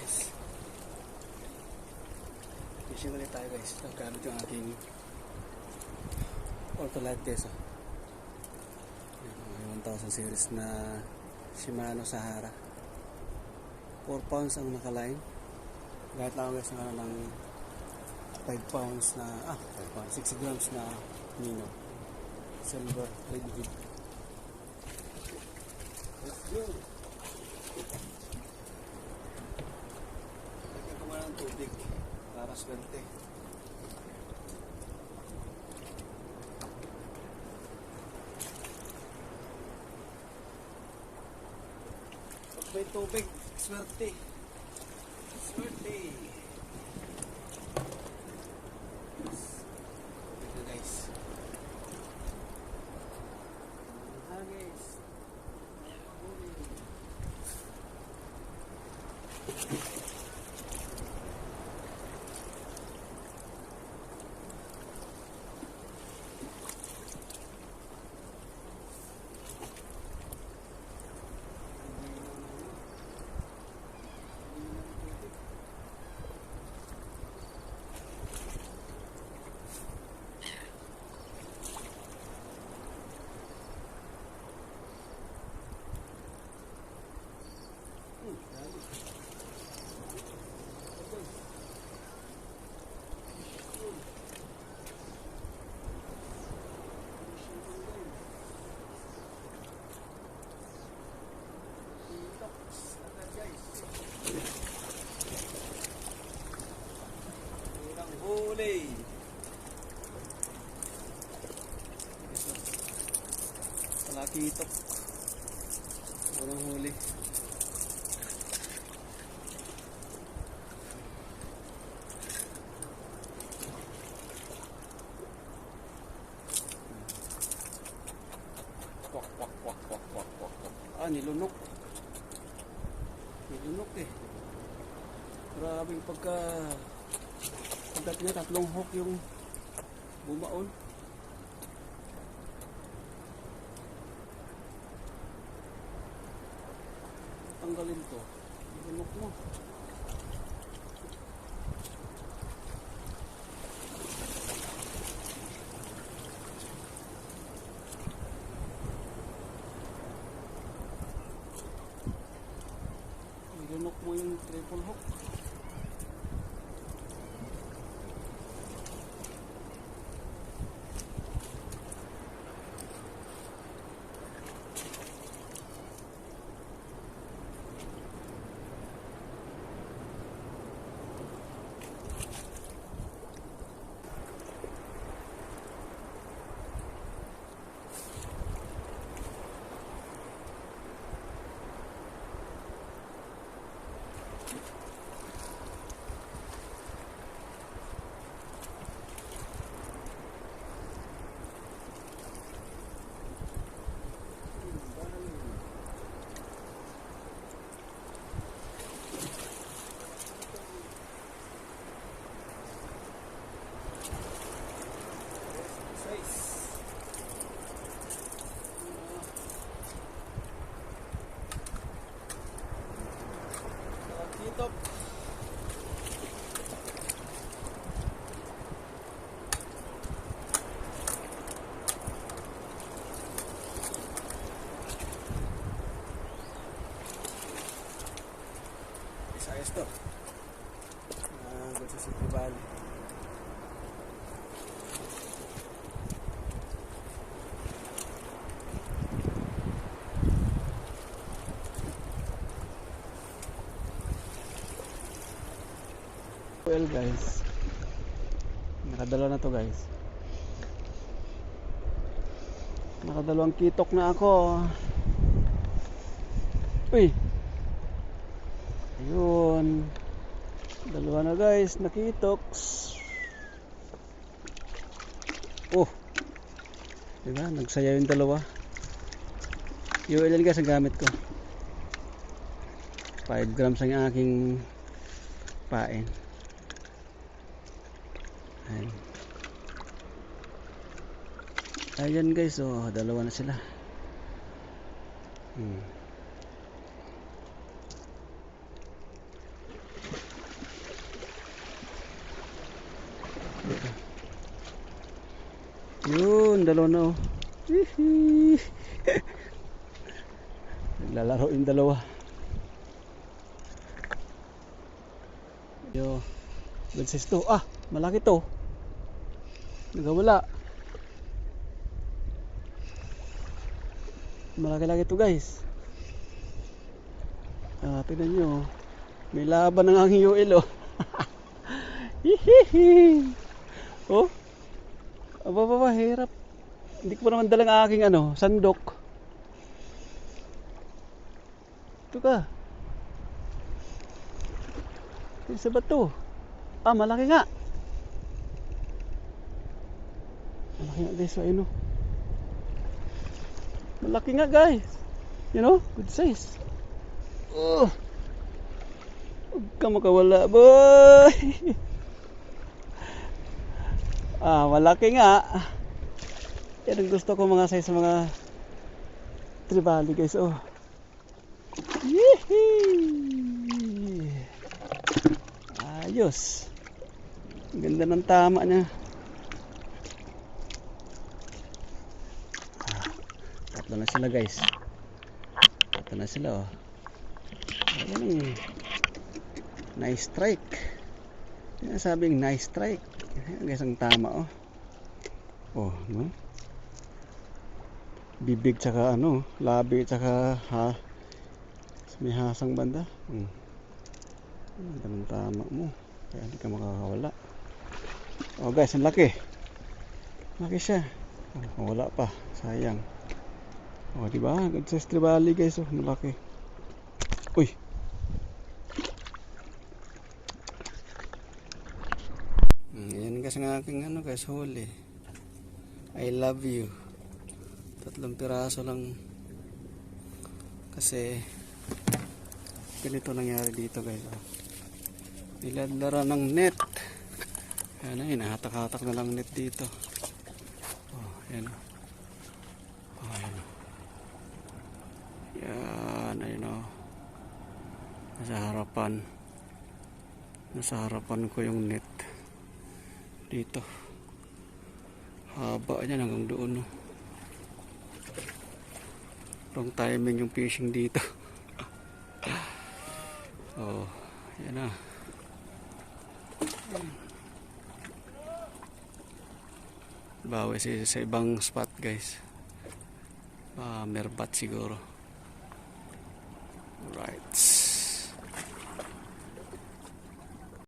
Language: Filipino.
guys. Fishing ulit tayo guys. Gamit yung aking ultralight guys. Yung 1000 series na Shimano Sahara. 4 pounds ang nakaline. Kahit lang guys ng 5 pounds na 5 pounds, 60 grams na Mino silver liquid. Let's go. Lagyan ko muna ng tubig para swerte. Pag may tubig, swerte. Swerte. Ito guys. Hangis. Huli. Malaki ito. Walang huli. Nilunok. Nilunok eh. Grabing pagkat niya, 3 hook yung bumaon. Tanggalin to. Nilunok mo. Nilunok mo yung triple hook. Top. Ayos to. Good sa City Valley. Well guys, nakadala na to guys. Nakadalawang kitok na ako. Uy, ayun, dalawa na guys, nakitoks. Oh, diba, nagsaya yung dalawa. Yung ilan guys ang gamit ko, 5 grams ang aking pain. Ayan guys, oh, dalawa na sila. Yun, dalawa na oh. Hihi. Naglalaro yung dalawa. Yo, good size to. Ah, malaki to. Nagawala. Malaki-laki to guys. Ah, tignan nyo. May laban ng aking UL oh. Hihihi. Oh. Aba, hirap. Hindi ko pa naman dalang aking sandok. Ito ka. Isa ba to? Ah, malaki nga. Malaki nga guys, ayun oh. Malaki nga guys. You know, good size. Oh. Huwag ka makawala, boy. Ah, malaki nga. Yan ang gusto ko mga size mga trevally guys, oh. Yehey! Ayos. Ang ganda ng tama niya. Tatlo na sila guys. Tatlo na sila oh. Ayan, nice strike. Yan sabing nice strike. Ayan guys ang tama oh. Oh, no? Bibig tsaka labi tsaka may hasang banda. Ganun tama mo. Kaya hindi ka makakawala. Oh guys, ang laki. Laki siya. Oh, wala pa. Sayang. Oh, diba? Good size trevally guys. Oh, malaki. Uy. Ayan guys ang aking guys, huli. I love you. 3 piraso lang. Kasi ganito nangyari dito guys. Oh. Niladlara ng net. Ayan na, hinahatak-hatak na lang net dito. Oh, ayan. Oh, ayan. Yan, ayun o. Nasa harapan ko yung net. Dito. Haba niyan hanggang doon. No? Wrong timing yung fishing dito. Oh, yan na. Bawi sa ibang spot guys. Merbat siguro.